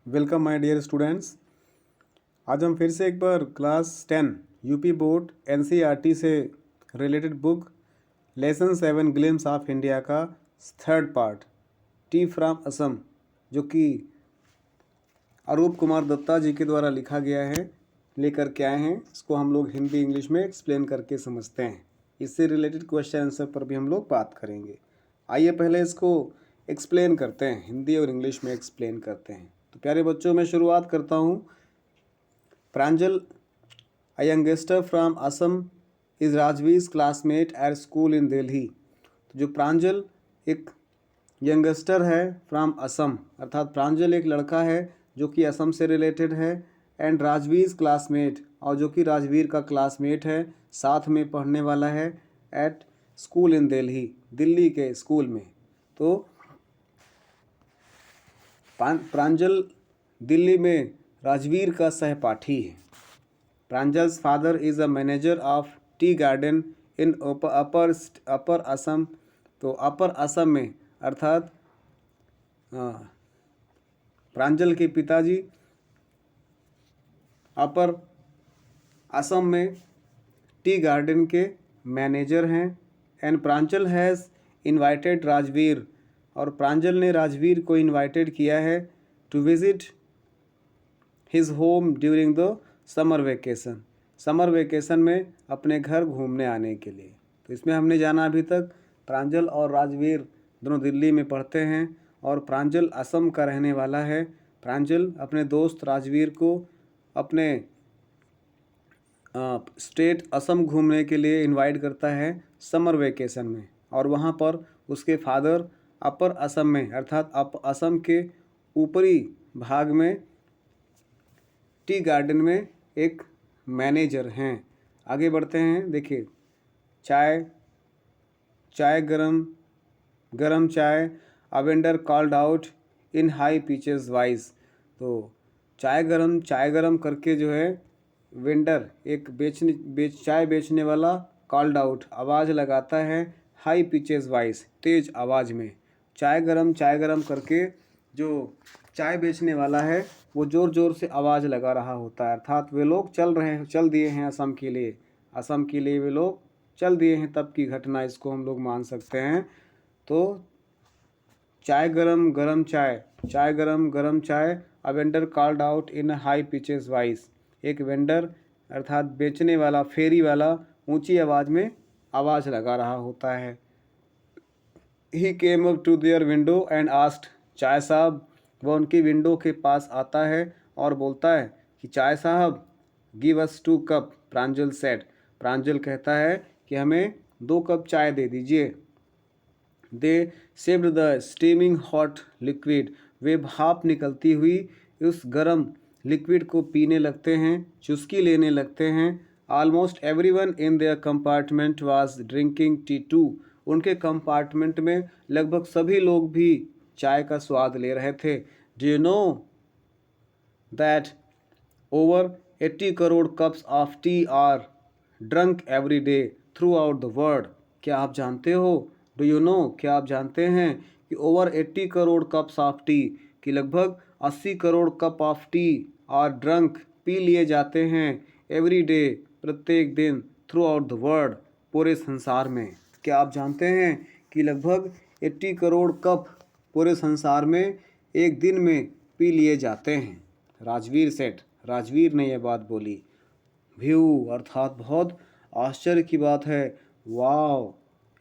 Welcome my dear students. आज हम फिर से एक बार क्लास 10 यूपी बोर्ड एनसीईआरटी से related book lesson 7 glimpses of India का third part tea from Assam, जो कि अरूप कुमार दत्ता जी के द्वारा लिखा गया है, लेकर के आए हैं। इसको हम लोग हिंदी इंग्लिश में एक्सप्लेन करके समझते हैं। इससे रिलेटेड क्वेश्चन आंसर पर भी हम लोग बात करेंगे। आइए पहले इसको एक्सप्लेन करते हैं, हिंदी और इंग्लिश में एक्सप्लेन करते हैं। तो प्यारे बच्चों, मैं शुरुआत करता हूँ। Pranjal, a youngster from Assam, is Rajvir's classmate at school in Delhi. तो जो प्रांजल एक यंगस्टर है फ्रॉम असम, अर्थात प्रांजल एक लड़का है जो कि असम से रिलेटेड है, एंड राजवीज क्लासमेट, और जो कि राजवीर का क्लासमेट है, साथ में पढ़ने वाला है, eight school in Delhi, Delhi के स्कूल में। तो प्रांजल दिल्ली में राजवीर का सहपाठी है। Pranjal's father is a manager of tea garden in upper Assam. तो अपर असम में, अर्थात प्रांजल के पिताजी अपर असम में टी गार्डन के मैनेजर हैं। And Pranjal has invited Rajveer, और प्रांजल ने राजवीर को इनवाइटेड किया है to visit his home during the summer vacation, summer vacation में अपने घर घूमने आने के लिए। तो इसमें हमने जाना अभी तक प्रांजल और राजवीर दोनों दिल्ली में पढ़ते हैं, और प्रांजल असम का रहने वाला है। प्रांजल अपने दोस्त राजवीर को अपने स्टेट असम घूमने के लिए इनवाइट करता है समर वेकेशन में, और वहाँ पर उसके फादर अपर असम में, अर्थात असम के ऊपरी भाग में टी गार्डन में एक मैनेजर हैं। आगे बढ़ते हैं। देखिए, चाय गरम चाय, a vendor called out in high pitches voice. तो चाय गरम करके जो है वेंडर, एक चाय बेचने वाला, कॉल्ड आउट, आवाज़ लगाता है, हाई पिचेस वॉइस, तेज आवाज़ में। चाय गरम करके जो चाय बेचने वाला है वो ज़ोर ज़ोर से आवाज़ लगा रहा होता है, अर्थात वे लोग चल दिए हैं असम के लिए वे लोग चल दिए हैं, तब की घटना इसको हम लोग मान सकते हैं। तो चाय गरम चाय, a vendor called out in high pitches voice. एक वेंडर अर्थात बेचने वाला, फेरी वाला, ऊंची आवाज़ में आवाज़ लगा रहा होता है। He came up to their window and asked, chai sahib, वह उनकी विंडो के पास आता है और बोलता है कि chai sahib, give us 2 cups, Pranjal said. Pranjal कहता है कि हमें 2 कप चाय दे दीजिए। They sipped the steaming hot liquid, वे भाप निकलती हुई उस गर्म लिक्विड को पीने लगते हैं, चुस्की लेने लगते हैं। Almost everyone in their compartment was drinking tea too, उनके कंपार्टमेंट में लगभग सभी लोग भी चाय का स्वाद ले रहे थे। Do you know that over 80 crore cups of T R drunk every day through out the world. क्या आप जानते हो, डू यू नो, क्या आप जानते हैं कि over 80 crore cups of T, कि लगभग 80 करोड़ कप ऑफ टी और ड्रंक, पी लिए जाते हैं, एवरी डे, प्रत्येक दिन, थ्रू आउट द वर्ल्ड, पूरे संसार में। क्या आप जानते हैं कि लगभग 80 करोड़ कप पूरे संसार में एक दिन में पी लिए जाते हैं। राजवीर ने यह बात बोली। व्यू, अर्थात बहुत आश्चर्य की बात है। वाओ,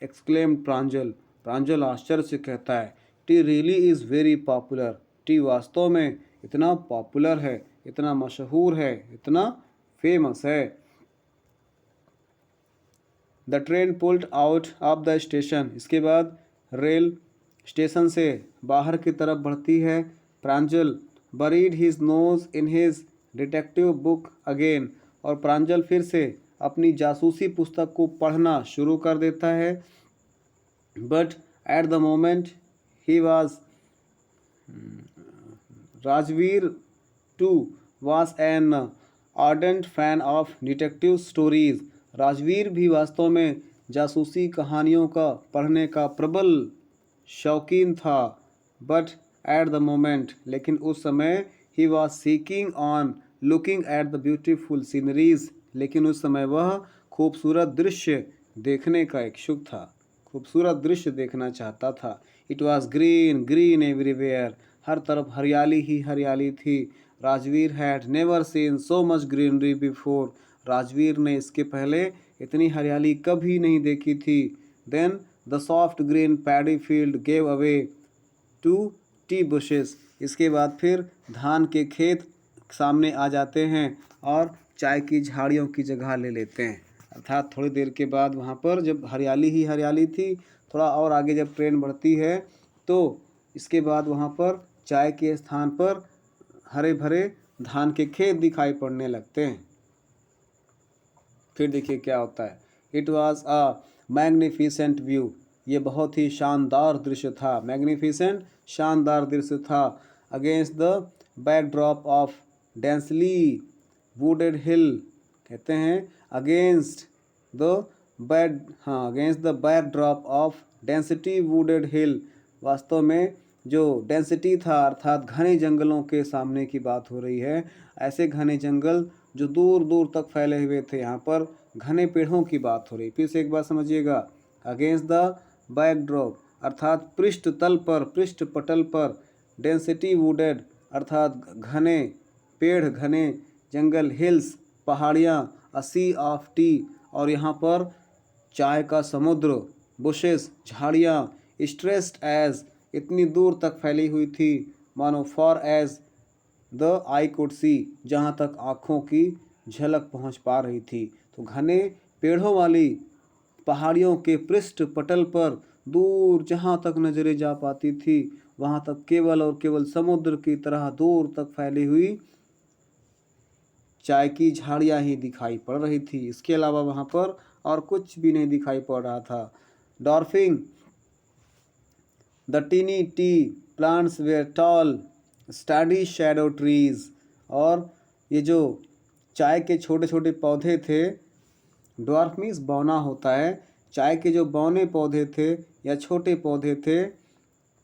एक्सक्लेम्ड प्रांजल आश्चर्य से कहता है, T really is very popular, T वास्तव में इतना पॉपुलर है, इतना मशहूर है, इतना फेमस है। The train pulled out of the station, इसके बाद रेल स्टेशन से बाहर की तरफ बढ़ती है। Pranjal buried his nose in his detective book again, और प्रांजल फिर से अपनी जासूसी पुस्तक को पढ़ना शुरू कर देता है। But at the moment he was Rajveer too was an ardent fan of detective stories, Rajveer भी वास्तव में जासूसी कहानियों का पढ़ने का प्रबल शौकीन था। बट एट द मोमेंट, लेकिन उस समय, he was seeking on looking at the beautiful sceneries, लेकिन उस समय वह खूबसूरत दृश्य देखने का इच्छुक था, खूबसूरत दृश्य देखना चाहता था। It was green green everywhere, हर तरफ हरियाली ही हरियाली थी। Rajvir had never seen so much greenery before, Rajvir ने इसके पहले इतनी हरियाली कभी नहीं देखी थी। Then the soft green paddy field gave away to tea bushes, इसके बाद फिर धान के खेत सामने आ जाते हैं और चाय की झाड़ियों की जगह ले लेते हैं। अर्थात थोड़ी देर के बाद वहाँ पर जब हरियाली ही हरियाली थी, थोड़ा और आगे जब ट्रेन बढ़ती है तो इसके बाद वहाँ पर चाय के स्थान पर हरे भरे धान के खेत दिखाई पड़ने लगते हैं। फिर देखिए क्या होता है। It was a magnificent view, ये बहुत ही शानदार दृश्य था। मैग्निफिसेंट शानदार दृश्य था। Against the backdrop of densely wooded hill, कहते हैं against the against the backdrop of density wooded hill, वास्तव में जो डेंसिटी था अर्थात घने जंगलों के सामने की बात हो रही है। ऐसे घने जंगल जो दूर दूर तक फैले हुए थे, यहाँ पर घने पेड़ों की बात हो रही। फिर से एक बार समझिएगा, अगेंस्ट द बैकड्रॉप अर्थात पृष्ठ तल पर, पृष्ठ पटल पर, डेंसिटी वुडेड अर्थात घने पेड़, घने जंगल, हिल्स पहाड़ियाँ, अ सी ऑफ टी और यहाँ पर चाय का समुद्र, बुशेस झाड़ियाँ, स्ट्रेस्ड एज इतनी दूर तक फैली हुई थी मानो for as the eye could see, जहाँ तक आँखों की झलक पहुँच पा रही थी। तो घने पेड़ों वाली पहाड़ियों के पृष्ठ पटल पर दूर जहाँ तक नजरें जा पाती थी वहाँ तक केवल और केवल समुद्र की तरह दूर तक फैली हुई चाय की झाड़ियाँ ही दिखाई पड़ रही थी। इसके अलावा वहाँ पर और कुछ भी नहीं दिखाई पड़ रहा था। Dwarfing the tiny tea plants were tall sturdy shadow trees, और ये जो चाय के छोटे छोटे पौधे थे, ड्वार्फ मीन्स बौना होता है, चाय के जो बौने पौधे थे या छोटे पौधे थे,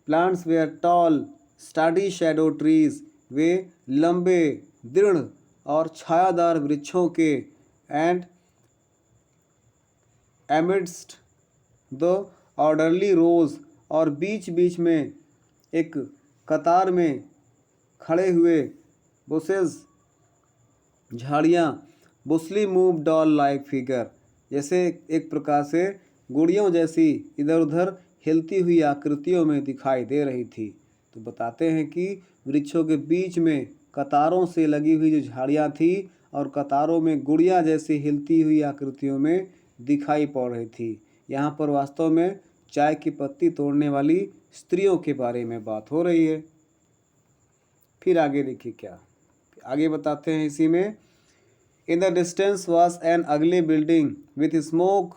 plants were tall sturdy shadow trees, वे लंबे दृढ़ और छायादार वृक्षों के, and amidst the orderly rows, और बीच बीच में एक कतार में खड़े हुए बुशेस झाड़ियाँ, बुसली मूव डॉल लाइक फिगर, जैसे एक प्रकार से गुड़ियों जैसी इधर उधर हिलती हुई आकृतियों में दिखाई दे रही थी। तो बताते हैं कि वृक्षों के बीच में कतारों से लगी हुई जो झाड़ियाँ थी और कतारों में गुड़िया जैसी हिलती हुई आकृतियों में दिखाई पड़ रही थी। यहाँ पर वास्तव में चाय की पत्ती तोड़ने वाली स्त्रियों के बारे में बात हो रही है। फिर आगे देखिए क्या आगे बताते हैं इसी में। In the distance was an अगली building with smoke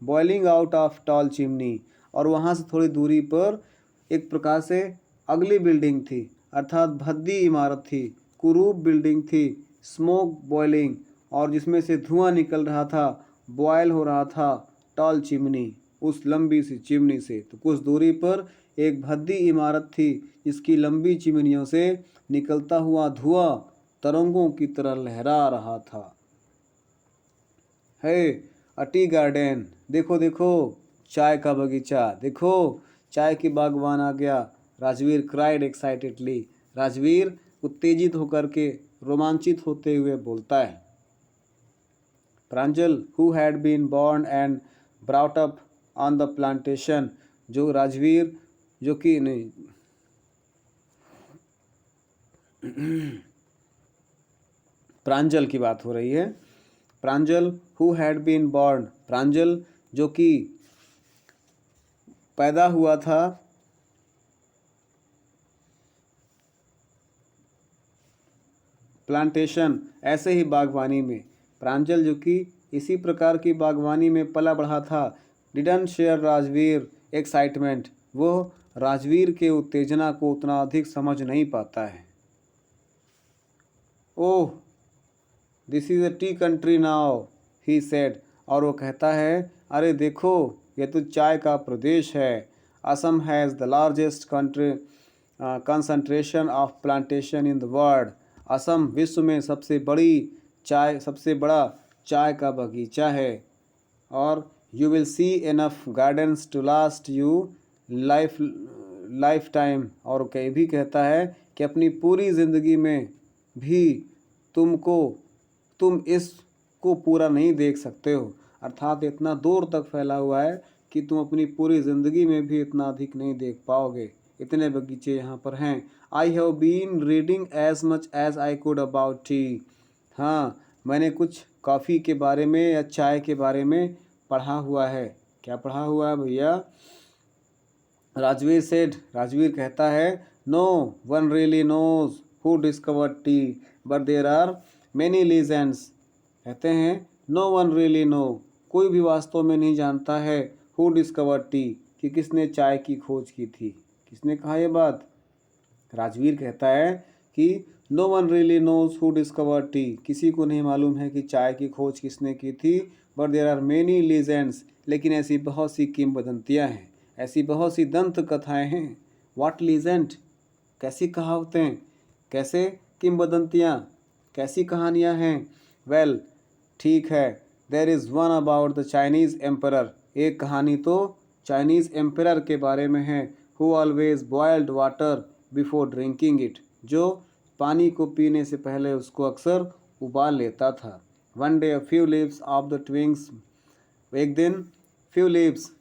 boiling out of tall chimney, और वहाँ से थोड़ी दूरी पर एक प्रकार से अगली बिल्डिंग थी अर्थात भद्दी इमारत थी, कुरूप बिल्डिंग थी, स्मोक बॉइलिंग और जिसमें से धुआं निकल रहा था, बॉयल हो रहा था, टॉल चिमनी उस लंबी सी चिमनी से। तो कुछ दूरी पर एक भद्दी इमारत थी जिसकी लंबी चिमनियों से निकलता हुआ धुआं तरंगों की तरह लहरा रहा था। है अ टी गार्डन, देखो देखो चाय का बगीचा, देखो चाय की बागवान आ गया। राजवीर क्राइड एक्साइटेडली, राजवीर उत्तेजित होकर के रोमांचित होते हुए बोलता है। Pranjal who had been born and brought up on the plantation, जो राजवीर जो कि नहीं प्रांजल की बात हो रही है। Pranjal who had been born, प्रांजल जो कि पैदा हुआ था प्लांटेशन ऐसे ही बागवानी में, प्रांजल जो कि इसी प्रकार की बागवानी में पला बढ़ा था। डिडंट शेयर राजवीर एक्साइटमेंट, वो राजवीर के उत्तेजना को उतना अधिक समझ नहीं पाता है। Oh this is a T country now he said, और वो कहता है अरे देखो ये तो चाय का प्रदेश है। Assam has the largest country concentration of plantation in the world. Assam विश्व में सबसे बड़ा चाय का बगीचा है। और you will see enough gardens to last you life time. और कहीं भी कहता है कि अपनी पूरी ज़िंदगी में भी तुम इसको पूरा नहीं देख सकते हो। अर्थात इतना दूर तक फैला हुआ है कि तुम अपनी पूरी ज़िंदगी में भी इतना अधिक नहीं देख पाओगे। इतने बगीचे यहाँ पर हैं। I have been reading as much as I could about tea. हाँ, मैंने कुछ कॉफ़ी के बारे में या चाय के बारे में पढ़ा हुआ है। क्या पढ़ा हुआ है भैया? राजवीर कहता है, no one really knows who discovered tea but there are many legends. कहते हैं नो वन रियली नो, कोई भी वास्तव में नहीं जानता है हु डिस्कवर्ड टी, कि किसने चाय की खोज की थी। किसने कहा ये बात? राजवीर कहता है कि no one really knows who discovered tea, किसी को नहीं मालूम है कि चाय की खोज किसने की थी। But there are many legends, लेकिन ऐसी बहुत सी किंवदंतियाँ हैं, ऐसी बहुत सी दंत कथाएँ हैं। What legend? कैसी कहावतें, कैसे किंवदंतियाँ, कैसी कहानियाँ हैं? वेल, ठीक है, there is one about the Chinese emperor. एक कहानी तो चाइनीज़ एम्परर के बारे में है। Who always boiled water before drinking it, जो पानी को पीने से पहले उसको अक्सर उबाल लेता था। One day a few leaves off the twigs, एक दिन few leaves,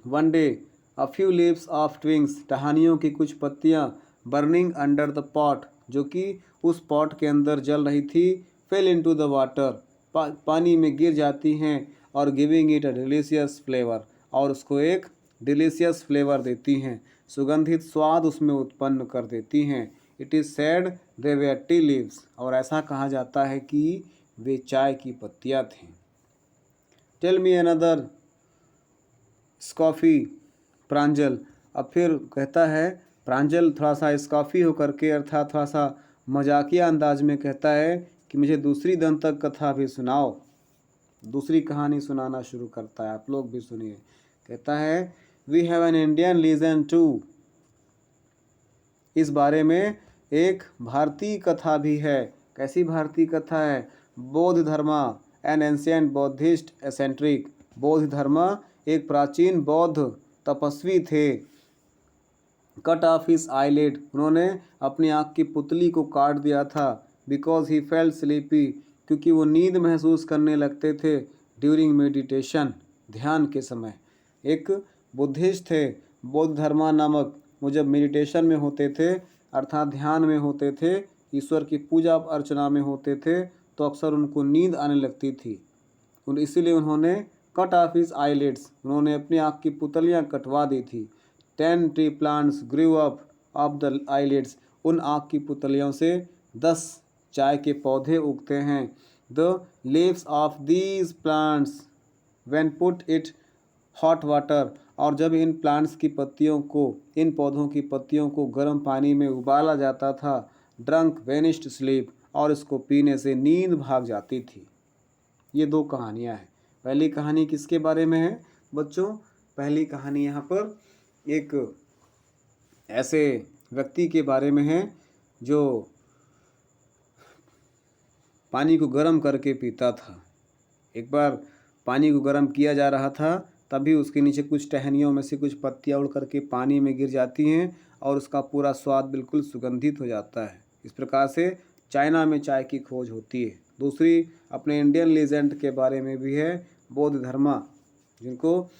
one day a few leaves off twigs, टहनियों की कुछ पत्तियाँ, बर्निंग अंडर द पॉट, जो कि उस पॉट के अंदर जल रही थी, फेल इनटू द वाटर, पानी में गिर जाती हैं, और giving it a delicious flavour, और उसको एक डिलीशियस फ्लेवर देती हैं, सुगंधित स्वाद उसमें उत्पन्न कर देती हैं। It is said they were tea leaves, और ऐसा कहा जाता है कि वे चाय की पत्तियाँ थीं। टेल मी अनदर स्कॉफी प्रांजल। अब फिर कहता है प्रांजल थोड़ा सा स्कॉफी होकर के, अर्थात थोड़ा सा मजाकिया अंदाज में कहता है कि मुझे दूसरी दंतक कथा भी सुनाओ। दूसरी कहानी सुनाना शुरू करता है, आप लोग भी सुनिए। कहता है we have an Indian legend too, इस बारे में एक भारतीय कथा भी है। कैसी भारतीय कथा है? बौद्ध धर्मा एन एंशिएंट बौद्धिस्ट एसेंट्रिक, बौद्ध धर्मा एक प्राचीन बौद्ध तपस्वी थे। कट ऑफ हिज आईलिड, उन्होंने अपनी आँख की पुतली को काट दिया था। बिकॉज ही फेल्ट स्लीपी, क्योंकि वो नींद महसूस करने लगते थे। ड्यूरिंग मेडिटेशन, ध्यान के समय। एक बुद्धिस्ट थे, बौद्ध धर्मा नामक, वो जब मेडिटेशन में होते थे, अर्थात ध्यान में होते थे, ईश्वर की पूजा अर्चना में होते थे, तो अक्सर उनको नींद आने लगती थी। इसीलिए उन्होंने कट ऑफ हिज आईलिड्स, उन्होंने अपनी आँख की पुतलियाँ कटवा दी थी। 10 tree plants grew up of the eyelids, उन आँख की पुतलियों से 10 चाय के पौधे उगते हैं। The leaves of these plants when put it hot water, और जब इन प्लांट्स की पत्तियों को, इन पौधों की पत्तियों को गर्म पानी में उबाला जाता था, ड्रंक वेनिस्ड स्लीप, और इसको पीने से नींद भाग जाती थी। ये दो कहानियाँ हैं। पहली कहानी किसके बारे में है बच्चों? पहली कहानी यहाँ पर एक ऐसे व्यक्ति के बारे में है जो पानी को गर्म करके पीता था। एक बार पानी को गर्म किया जा रहा था, तभी उसके नीचे कुछ टहनियों में से कुछ पत्तियाँ उड़ करके पानी में गिर जाती हैं, और उसका पूरा स्वाद बिल्कुल सुगंधित हो जाता है। इस प्रकार से चाइना में चाय की खोज होती है। दूसरी अपने इंडियन लीजेंड के बारे में भी है, बौद्ध धर्मा, जिनको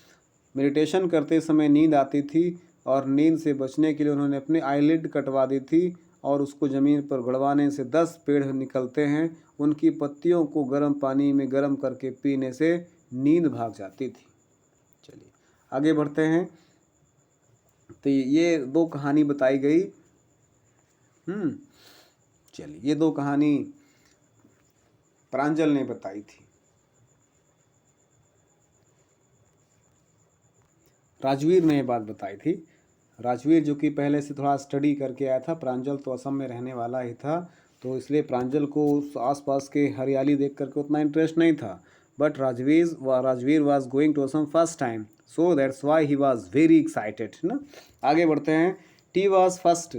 मेडिटेशन करते समय नींद आती थी, और नींद से बचने के लिए उन्होंने अपनी आईलिड कटवा दी थी, और उसको ज़मीन पर गड़वाने से 10 पेड़ निकलते हैं। उनकी पत्तियों को गर्म पानी में गर्म करके पीने से नींद भाग जाती थी। चलिए आगे बढ़ते हैं। तो ये दो कहानी बताई गई। चलिए, ये दो कहानी प्रांजल ने बताई थी। राजवीर ने ये बात बताई थी। राजवीर जो कि पहले से थोड़ा स्टडी करके आया था, प्रांजल तो असम में रहने वाला ही था, तो इसलिए प्रांजल को उस आसपास के हरियाली देख करके उतना इंटरेस्ट नहीं था। But Rajveer was going to Assam first time, so that's why he was very excited ना। आगे बढ़ते हैं। टी वॉज फर्स्ट,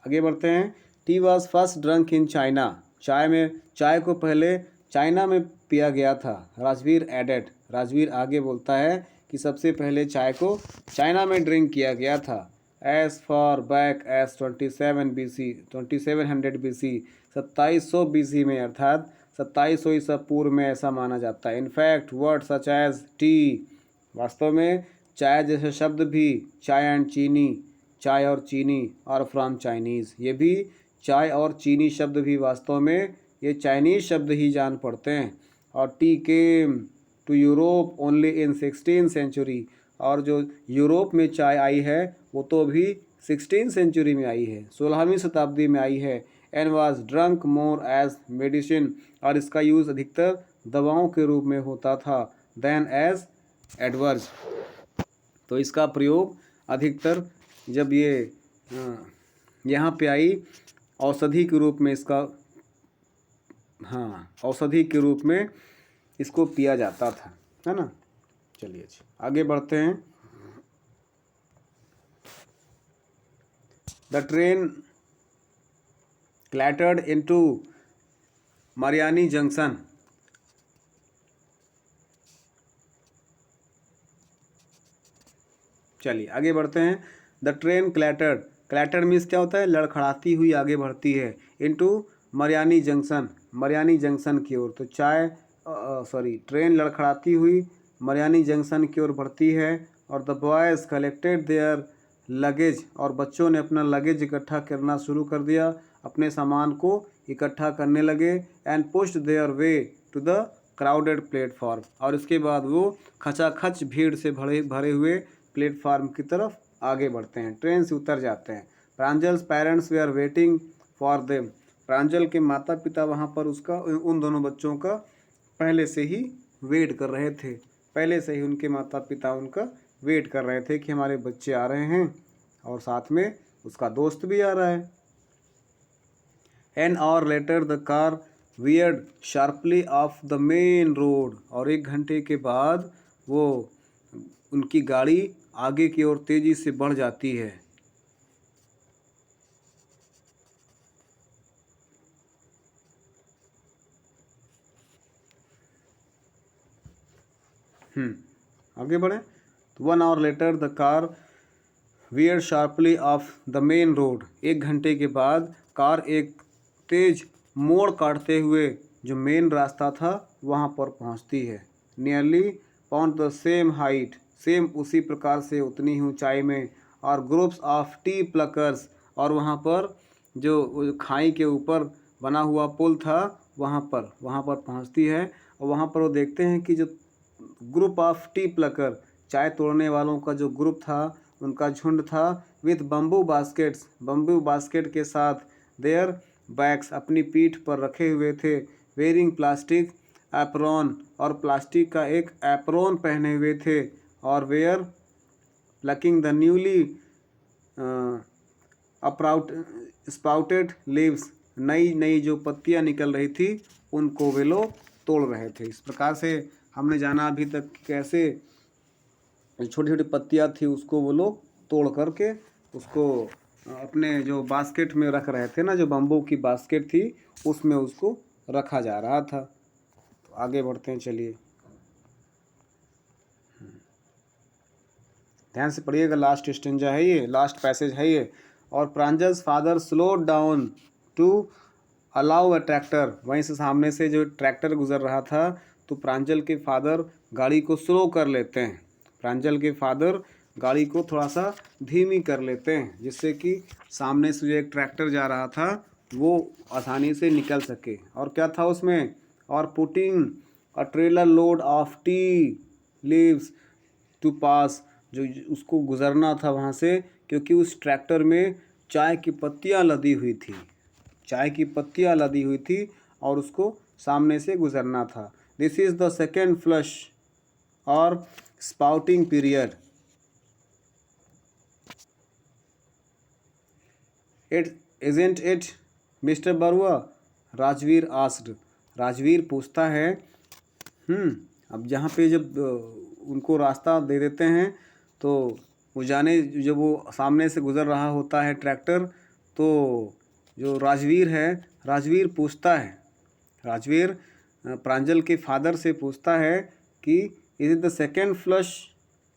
आगे बढ़ते हैं। T was first drunk in China, चाय को पहले चाइना में पिया गया था। राजवीर एडेड, राजवीर आगे बोलता है कि सबसे पहले चाय को चाइना में ड्रिंक किया गया था। As far back as 27 BC, 2700 BC, 2700 BC में, अर्थात 2700 ईसा पूर्व में ऐसा माना जाता है। In fact word such as tea, वास्तव में चाय जैसे शब्द भी, चाय एंड चीनी, चाय और चीनी, और फ्रॉम चाइनीज़, ये भी चाय और चीनी शब्द भी वास्तव में ये चाइनीज़ शब्द ही जान पड़ते हैं। और tea came to Europe only in 16th century, और जो यूरोप में चाय आई है वो तो अभी 16th सेंचुरी में आई है, 16वीं शताब्दी में आई है। And was drunk more as medicine, और इसका यूज़ अधिकतर दवाओं के रूप में होता था, देन एज एडवर्ज, तो इसका प्रयोग अधिकतर जब ये यहाँ पे आई औषधि के रूप में, इसका औषधि के रूप में इसको पिया जाता था, है ना। चलिए आगे बढ़ते हैं। The train clattered into Mariani junction, चलिए आगे बढ़ते हैं। The train clattered, clattered means क्या होता है, लड़खड़ाती हुई आगे बढ़ती है, into Mariani junction, Mariani junction की ओर। तो ट्रेन लड़खड़ाती हुई मरियानी जंक्शन की ओर बढ़ती है। और the boys collected their luggage, और बच्चों ने अपना लगेज इकट्ठा करना शुरू कर दिया, अपने सामान को इकट्ठा करने लगे। And pushed their way to the crowded platform, और इसके बाद वो खचाखच भीड़ से भरे हुए प्लेटफार्म की तरफ आगे बढ़ते हैं, ट्रेन से उतर जाते हैं। Pranjal's parents were waiting for them, Pranjal के माता पिता वहाँ पर उन दोनों बच्चों का पहले से ही वेट कर रहे थे, पहले से ही उनके माता पिता उनका वेट कर रहे थे कि हमारे बच्चे आ रहे हैं, और साथ में उसका दोस्त भी आ रहा है। An hour later the car weird sharply off the main road, और 1 घंटे के बाद वो उनकी गाड़ी आगे की ओर तेजी से बढ़ जाती है। आगे बढ़े तो 1 hour later the car veered sharply off the main road, 1 घंटे के बाद कार एक तेज मोड़ काटते हुए जो मेन रास्ता था वहाँ पर पहुँचती है। Nearly point the same height, same उसी प्रकार से उतनी ही ऊंचाई में। और ग्रुप्स ऑफ टी प्लकर्स, और वहाँ पर जो खाई के ऊपर बना हुआ पुल था वहाँ पर पहुँचती है। और वहाँ पर वो देखते हैं कि जो ग्रुप ऑफ टी प्लकर, चाय तोड़ने वालों का जो ग्रुप था, उनका झुंड था, with bamboo baskets, bamboo basket के साथ, देयर बैग्स, अपनी पीठ पर रखे हुए थे, वेयरिंग प्लास्टिक एप्रॉन, और प्लास्टिक का एक एप्रॉन पहने हुए थे, और were plucking the newly sprouted leaves, नई नई जो पत्तियां निकल रही थी उनको वे लोग तोड़ रहे थे। इस प्रकार से हमने जाना अभी तक कैसे छोटी छोटी पत्तियां थी उसको वो लोग तोड़ करके उसको अपने जो बास्केट में रख रहे थे ना, जो बम्बू की बास्केट थी उसमें उसको रखा जा रहा था। तो आगे बढ़ते हैं, चलिए ध्यान से पढ़िएगा, लास्ट स्टेंजा है ये, लास्ट पैसेज है ये। और Pranjal's father slow down to allow a tractor, वहीं से सामने से जो ट्रैक्टर गुजर रहा था तो प्रांजल के फादर गाड़ी को स्लो कर लेते हैं, प्रांजल के फादर गाड़ी को थोड़ा सा धीमी कर लेते हैं, जिससे कि सामने से जो एक ट्रैक्टर जा रहा था वो आसानी से निकल सके। और क्या था उसमें, और putting a trailer load of tea leaves to pass, जो उसको गुज़रना था वहाँ से, क्योंकि उस ट्रैक्टर में चाय की पत्तियाँ लदी हुई थी, चाय की पत्तियाँ लदी हुई थी और उसको सामने से गुज़रना था। This is the second flush or sprouting period. It isn't it mister Barua, Rajvir asked, Rajvir पूछता है। अब जहाँ पे जब उनको रास्ता दे देते हैं तो वो जब वो सामने से गुज़र रहा होता है ट्रैक्टर, तो जो राजवीर है, राजवीर पूछता है, राजवीर प्रांजल के फादर से पूछता है कि is it the second flush,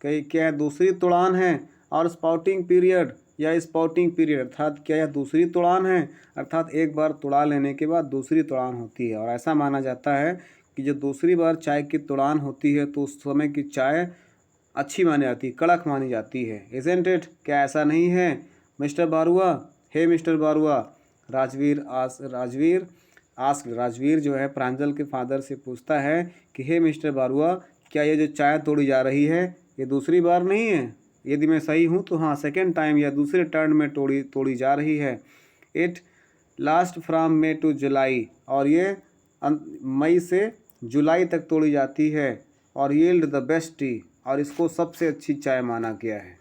क्या दूसरी तुड़ान है, और स्पाउटिंग पीरियड या स्पाउटिंग पीरियड, अर्थात क्या यह दूसरी तुड़ान है, अर्थात एक बार तुड़ा लेने के बाद दूसरी तुड़ान होती है। और ऐसा माना जाता है कि जब दूसरी बार चाय की तुड़ान होती है तो उस समय की चाय अच्छी मानी जाती है, कड़क मानी जाती है। इजंट इट, क्या ऐसा नहीं है मिस्टर बारुआ? हे मिस्टर बारुआ, राजवीर जो है प्रांजल के फादर से पूछता है कि हे मिस्टर बारुआ, क्या ये जो चाय तोड़ी जा रही है ये दूसरी बार नहीं है? यदि मैं सही हूँ तो हाँ, सेकेंड टाइम या दूसरे टर्न में तोड़ी जा रही है। It last from May to July, और ये मई से जुलाई तक तोड़ी जाती है। और यील्ड द बेस्ट टी, और इसको सबसे अच्छी चाय माना गया है।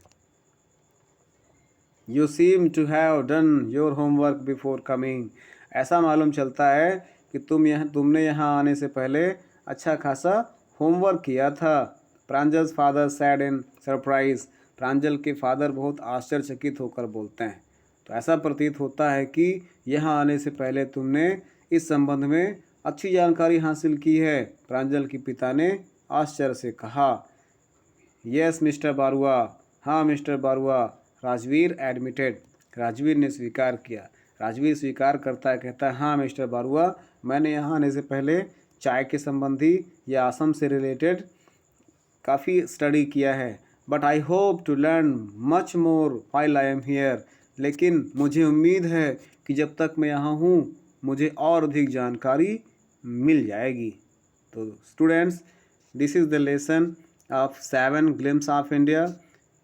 You seem to have done your homework before coming, ऐसा मालूम चलता है कि तुमने यहाँ आने से पहले अच्छा खासा होमवर्क किया था। Pranjal's father said in surprise, Pranjal के फादर बहुत आश्चर्यचकित होकर बोलते हैं। तो ऐसा प्रतीत होता है कि यहाँ आने से पहले तुमने इस संबंध में अच्छी जानकारी हासिल की है। प्रांजल के पिता ने आश्चर्य से कहा। यस मिस्टर बारुआ, हाँ मिस्टर बारुआ, राजवीर एडमिटेड, राजवीर ने स्वीकार किया। राजवीर स्वीकार करता है, कहता है हाँ मिस्टर बारुआ, मैंने यहाँ आने से पहले चाय के संबंधी या असम से रिलेटेड काफ़ी स्टडी किया है। But I hope to learn much more while I am here, लेकिन मुझे उम्मीद है कि जब तक मैं यहाँ हूँ मुझे और अधिक जानकारी मिल जाएगी। तो students, this is the lesson of 7 glimpse of India.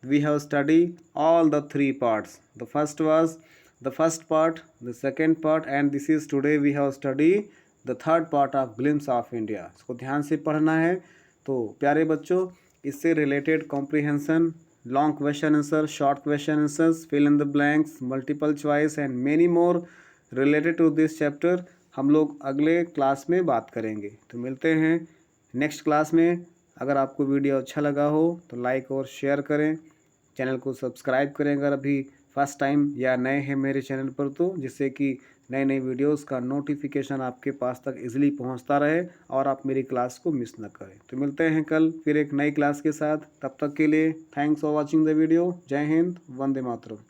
We have studied all the 3 parts. The first was the first part, the second part, and this is today we have studied the third part of glimpse of India. इसको ध्यान से पढ़ना है। तो प्यारे बच्चों, इससे related comprehension, long question answer, short question answers, fill in the blanks, multiple choice and many more related to this chapter हम लोग अगले क्लास में बात करेंगे। तो मिलते हैं नेक्स्ट क्लास में। अगर आपको वीडियो अच्छा लगा हो तो लाइक और शेयर करें, चैनल को सब्सक्राइब करें अगर अभी फर्स्ट टाइम या नए हैं मेरे चैनल पर, तो जिससे कि नए नए वीडियोस का नोटिफिकेशन आपके पास तक इजीली पहुंचता रहे और आप मेरी क्लास को मिस न करें। तो मिलते हैं कल फिर एक नई क्लास के साथ। तब तक के लिए thanks for watching the video. जय हिंद, वंदे मातरम।